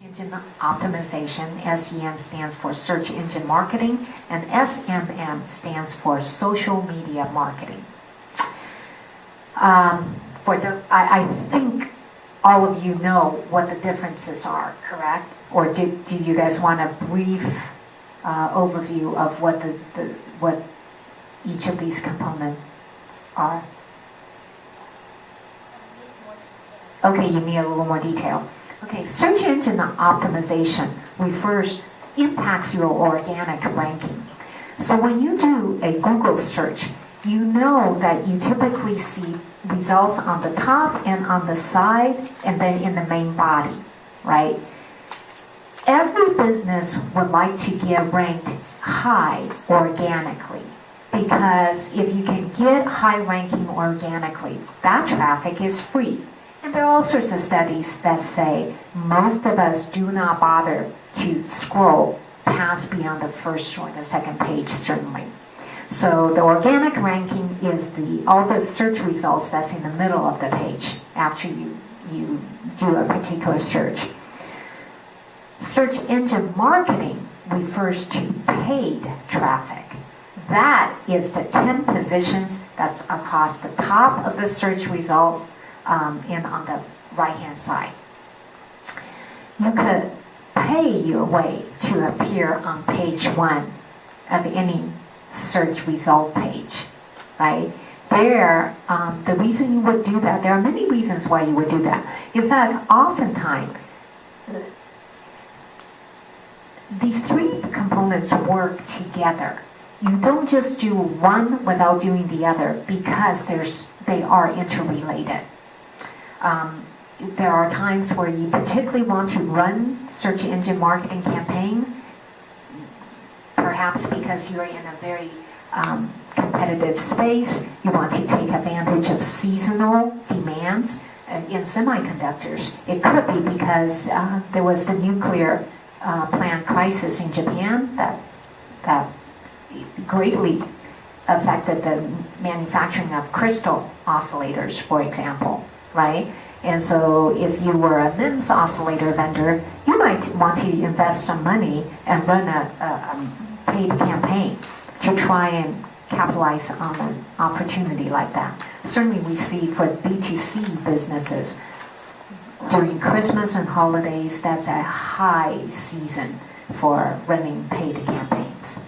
engine optimization. SEM stands for search engine marketing, and SMM stands for social media marketing. I think all of you know what the differences are, correct? Or do you guys want a brief overview of what each of these components are? Okay, you need a little more detail. Okay, search engine optimization impacts your organic ranking. So when you do a Google search, you know that you typically see results on the top and on the side and then in the main body, right? Every business would like to get ranked high organically, because if you can get high ranking organically, that traffic is free. And there are all sorts of studies that say most of us do not bother to scroll past beyond the first or the second page, certainly. So the organic ranking is all the search results that's in the middle of the page after you do a particular search. Search engine marketing refers to paid traffic. That is the 10 positions that's across the top of the search results and on the right-hand side. You could pay your way to appear on page 1 of any search result page, right? The reason you would do that, there are many reasons why you would do that. In fact, oftentimes, these three components work together. You don't just do one without doing the other, because they are interrelated. There are times where you particularly want to run search engine marketing campaign, perhaps because you're in a very competitive space. You want to take advantage of seasonal demands. In semiconductors, it could be because there was the nuclear plant crisis in Japan that greatly affected the manufacturing of crystal oscillators, for example, right? And so if you were a MEMS oscillator vendor, you might want to invest some money and run a paid campaign to try and capitalize on an opportunity like that. Certainly we see for B2C businesses, during Christmas and holidays, that's a high season for running paid campaigns.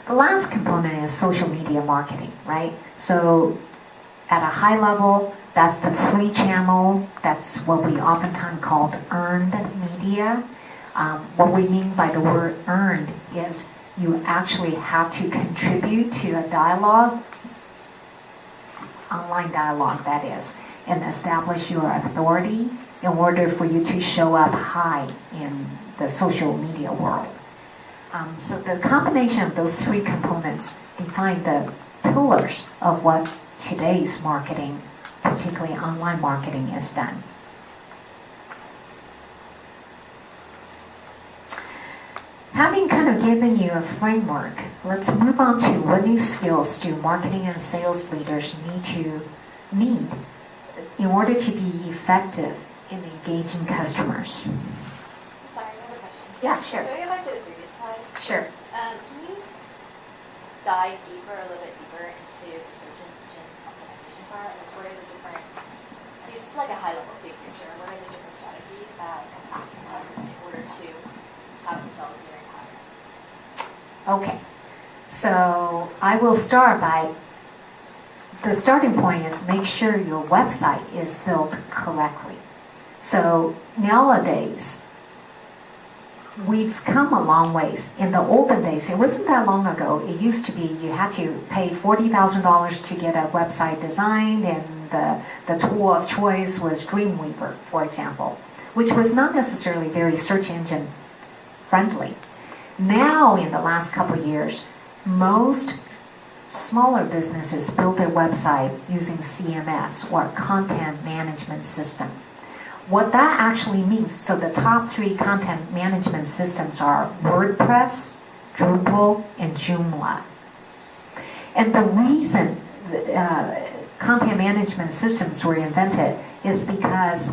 The last component is social media marketing, right? So at a high level, that's the free channel. That's what we oftentimes call earned media. What we mean by the word earned is you actually have to contribute to a dialogue, online dialogue that is, and establish your authority in order for you to show up high in the social media world. So the combination of those three components define the pillars of what today's marketing, particularly online marketing, is done. Having kind of given you a framework, let's move on to what new skills do marketing and sales leaders need in order to be effective in engaging customers. Sorry, I have a question. Yeah, sure. Can we go back to the previous slide? Sure. Can you dive deeper, a little bit deeper, into the search engine optimization part? And what are the different, just like a high-level big picture, what are the different strategies that you have in order to have themselves be very high? Okay. So I will start by, the starting point is make sure your website is built correctly. So nowadays, we've come a long ways. In the olden days, it wasn't that long ago, it used to be you had to pay $40,000 to get a website designed, and the tool of choice was Dreamweaver, for example, which was not necessarily very search engine friendly. Now, in the last couple of years, most smaller businesses build their website using CMS, or content management system. What that actually means, so the top three content management systems are WordPress, Drupal, and Joomla. And the reason content management systems were invented is because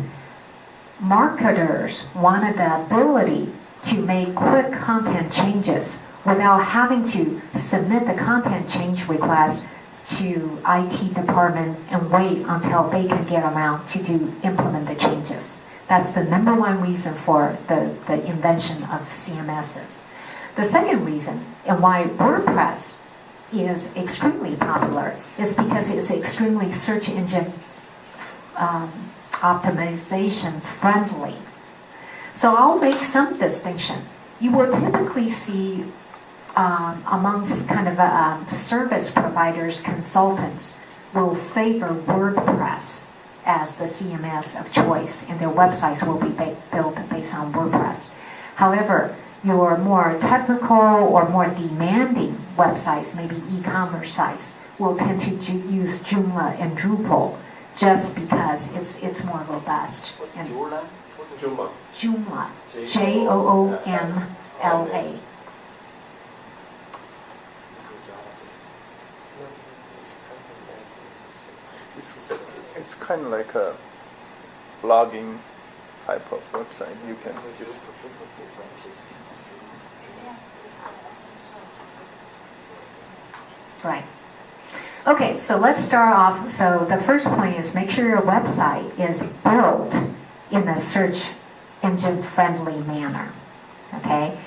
marketers wanted the ability to make quick content changes without having to submit the content change request to IT department and wait until they can get around to implement the changes. That's the number one reason for the invention of CMSs. The second reason, and why WordPress is extremely popular, is because it's extremely search engine optimization friendly. So I'll make some distinction. You will typically see amongst kind of service providers, consultants will favor WordPress as the CMS of choice, and their websites will be built based on WordPress. However, your more technical or more demanding websites, maybe e-commerce sites, will tend to use Joomla and Drupal just because it's more robust. What's Joomla? Joomla. Joomla. Joomla. It's kind of like a blogging type of website. You can just Right. Okay, so let's start off. So the first point is make sure your website is built in a search engine friendly manner. Okay.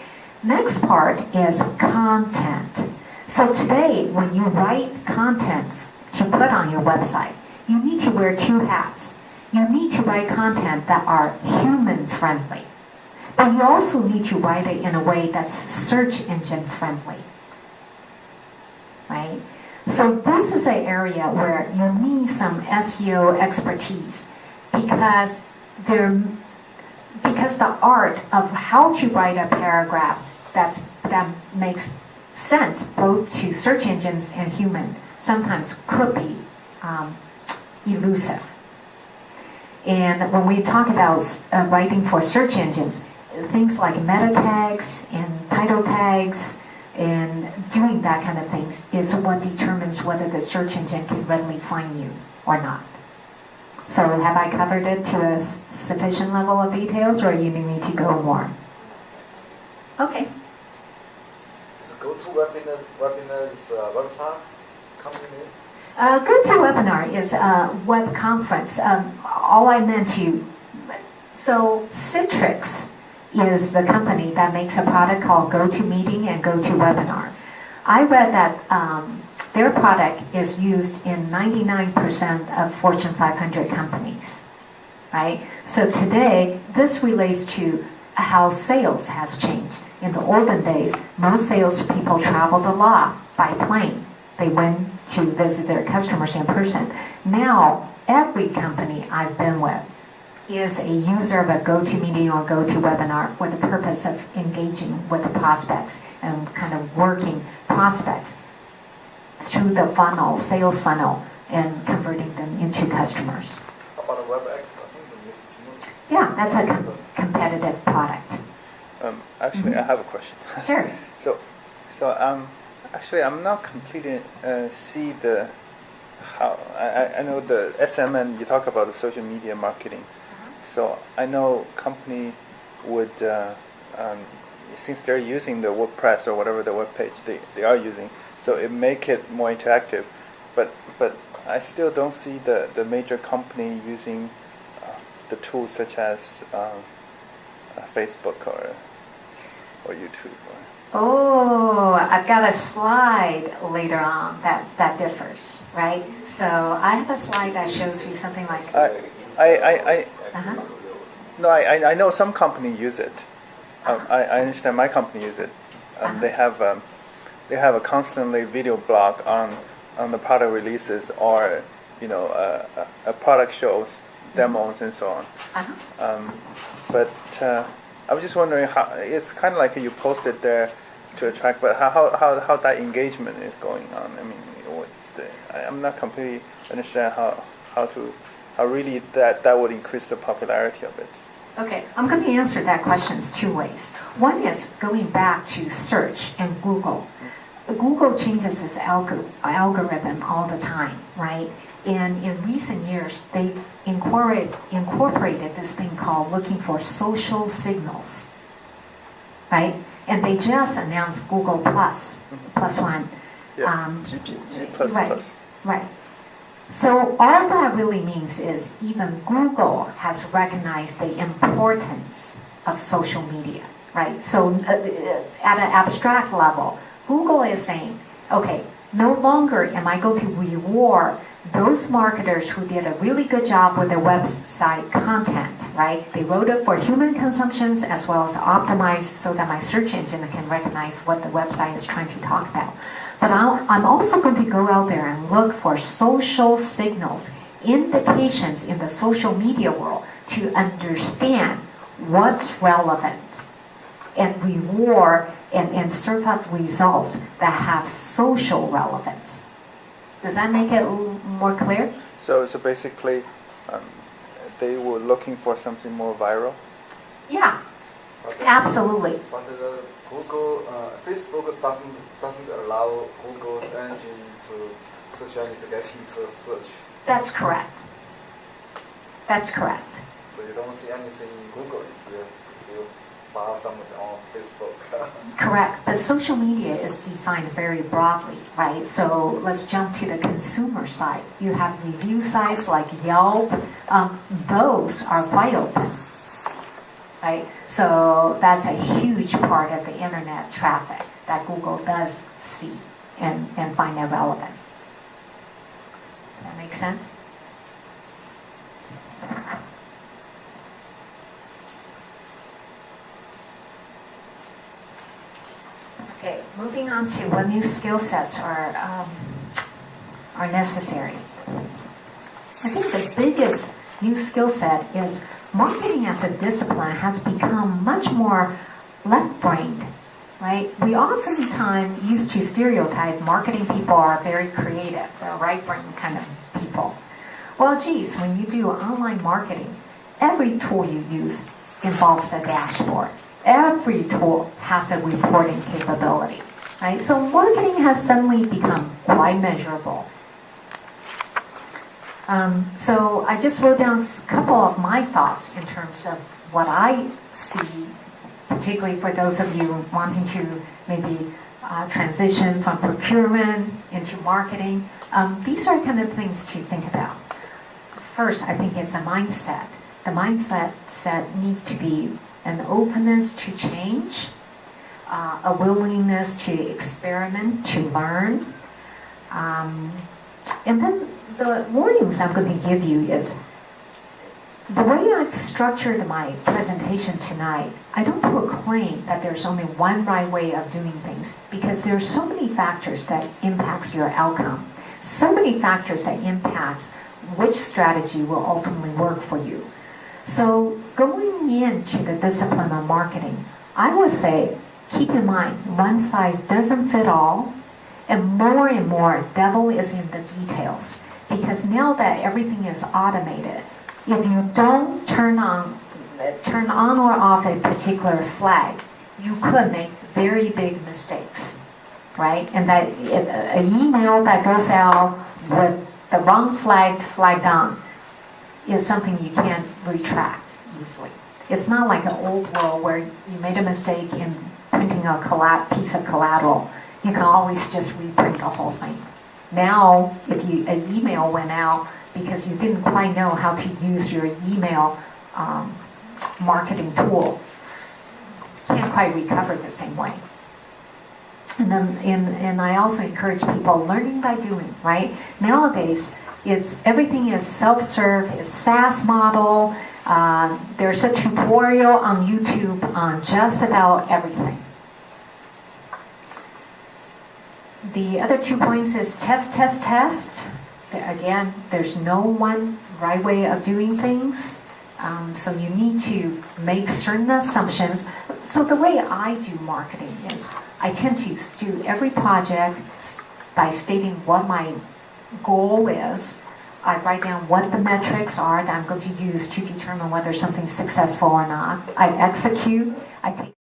Next part is content. So today, when you write content to put on your website, you need to wear two hats. You need to write content that are human friendly, but you also need to write it in a way that's search engine friendly. Right? So this is an area where you need some SEO expertise because the art of how to write a paragraph that makes sense both to search engines and human sometimes could be elusive. And when we talk about writing for search engines, things like meta tags and title tags and doing that kind of things is what determines whether the search engine can readily find you or not. So have I covered it to a sufficient level of details, or you need to go more? Okay. Is GoToWebinar website company name? GoToWebinar is a web conference. All I meant to, so Citrix is the company that makes a product called GoToMeeting and GoToWebinar. I read that their product is used in 99% of Fortune 500 companies, right? So today, this relates to how sales has changed. In the olden days, most salespeople traveled a lot by plane. They went to visit their customers in person. Now, every company I've been with is a user of a GoToMeeting or GoToWebinar for the purpose of engaging with the prospects and kind of working prospects through the funnel, sales funnel, and converting them into customers. How about a WebEx? I think Yeah, that's a competitive product. Actually, I have a question. Sure. Actually, I'm not completely see the how. I know the SMN. You talk about the social media marketing. So I know company would since they're using the WordPress or whatever the web page they are using, so it make it more interactive. But I still don't see the major company using the tools such as Facebook or YouTube. Oh, I've got a slide later on that differs, right? So I have a slide that shows you something like. No, I know some company use it. I understand my company use it. They have a constantly video blog on the product releases or a product shows, demos and so on. But I was just wondering how it's kind of like you posted there to attract, but how that engagement is going on. I mean, I'm not completely understand how really that would increase the popularity of it. Okay, I'm going to answer that question two ways. One is going back to search and Google. Google changes its algorithm all the time, right? And in recent years, they've incorporated this thing called looking for social signals, right? And they just announced Google Plus, plus one. Yeah, G plus right, plus. Right. So all that really means is even Google has recognized the importance of social media, right? So at an abstract level, Google is saying, okay, no longer am I going to reward those marketers who did a really good job with their website content, right? They wrote it for human consumptions as well as optimized so that my search engine can recognize what the website is trying to talk about. But I'm also going to go out there and look for social signals, indications in the social media world to understand what's relevant and reward and serve up results that have social relevance. Does that make it a little more clear? So basically, they were looking for something more viral? Yeah, absolutely. But Google, Facebook doesn't allow Google's engine to search engine to get into a search. That's correct. That's correct. So you don't see anything in Google if you file something on Facebook. Correct. But social media is defined very broadly, right? So let's jump to the consumer side. You have review sites like Yelp. Those are wide open, right? So that's a huge part of the internet traffic that Google does see and find that relevant. Does that make sense? Okay, moving on to what new skill sets are necessary. I think the biggest new skill set is marketing as a discipline has become much more left-brained, right? We oftentimes used to stereotype marketing people are very creative, they're right-brain kind of people. Well, geez, when you do online marketing, every tool you use involves a dashboard. Every tool has a reporting capability, right? So marketing has suddenly become quite measurable. So I just wrote down a couple of my thoughts in terms of what I see, particularly for those of you wanting to maybe transition from procurement into marketing. These are kind of things to think about. First, I think it's a mindset. The mindset needs to be an openness to change, a willingness to experiment, to learn. And then the warnings I'm going to give you is, the way I've structured my presentation tonight, I don't proclaim that there's only one right way of doing things, because there's so many factors that impacts your outcome, so many factors that impacts which strategy will ultimately work for you. So going into the discipline of marketing, I would say, keep in mind, one size doesn't fit all, and more, devil is in the details. Because now that everything is automated, if you don't turn on or off a particular flag, you could make very big mistakes, right? And that an email that goes out with the wrong flagged on is something you can't retract easily. It's not like an old world where you made a mistake in printing a piece of collateral. You can always just reprint the whole thing. Now, if an email went out because you didn't quite know how to use your email marketing tool, you can't quite recover the same way. And then, and I also encourage people learning by doing, right? Nowadays, everything is self-serve, it's SaaS model. There's a tutorial on YouTube on just about everything. The other 2 points is test. Again, there's no one right way of doing things. So you need to make certain assumptions. So the way I do marketing is I tend to do every project by stating what my goal is. I write down what the metrics are that I'm going to use to determine whether something's successful or not. I execute. I take